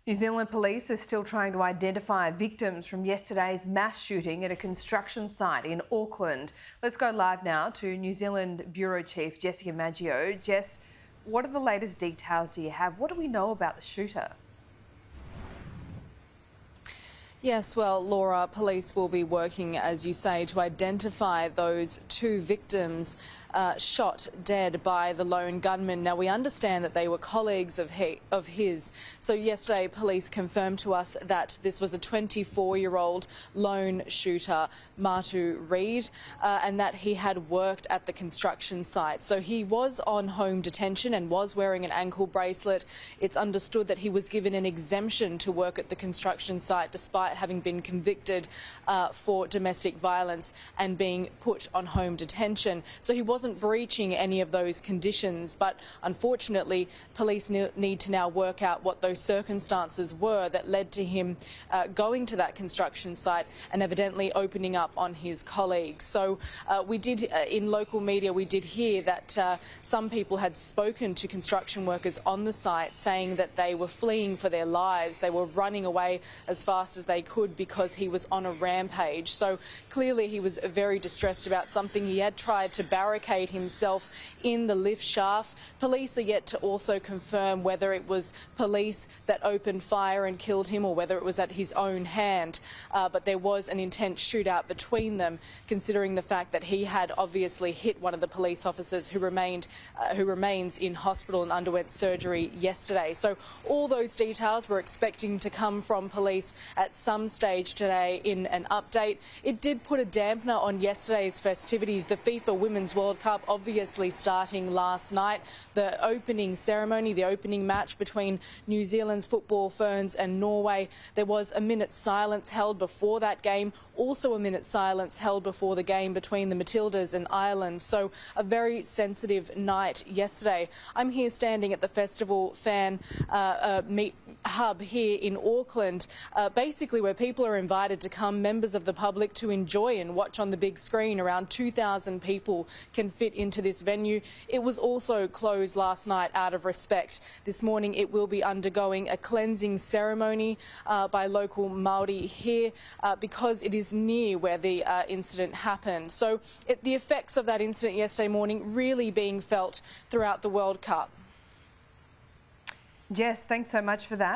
New Zealand police are still trying to identify victims from yesterday's mass shooting at a construction site in Auckland. Let's go live now to New Zealand Bureau Chief Jessica Maggio. Jess, what are the latest details do you have? What do we know about the shooter? Yes, well, Laura, police will be working, as you say, to identify those two victims shot dead by the lone gunman. Now, we understand that they were colleagues of his. So yesterday, police confirmed to us that this was a 24-year-old lone shooter, Martu Reid, and that he had worked at the construction site. So he was on home detention and was wearing an ankle bracelet. It's understood that he was given an exemption to work at the construction site despite having been convicted for domestic violence and being put on home detention. So he wasn't breaching any of those conditions, but unfortunately police need to now work out what those circumstances were that led to him going to that construction site and evidently opening up on his colleagues. So we did, in local media, we did hear that some people had spoken to construction workers on the site saying that they were fleeing for their lives. They were running away as fast as they could because he was on a rampage. So clearly he was very distressed about something. He had tried to barricade himself in the lift shaft. Police are yet to also confirm whether it was police that opened fire and killed him or whether it was at his own hand. But there was an intense shootout between them, considering the fact that he had obviously hit one of the police officers who remains in hospital and underwent surgery yesterday. So all those details we're expecting to come from police at some stage today in an update. It did put a dampener on yesterday's festivities. The FIFA Women's World Cup obviously starting last night. The opening ceremony, the opening match between New Zealand's football ferns and Norway, there was a minute's silence held before that game, also a minute's silence held before the game between the Matildas and Ireland. So a very sensitive night yesterday. I'm here standing at the festival fan meet hub here in Auckland, basically where people are invited to come, members of the public, to enjoy and watch on the big screen. Around 2,000 people can fit into this venue. It was also closed last night out of respect. This morning it will be undergoing a cleansing ceremony by local Māori here because it is near where the incident happened. So the effects of that incident yesterday morning really being felt throughout the World Cup. Jess, thanks so much for that.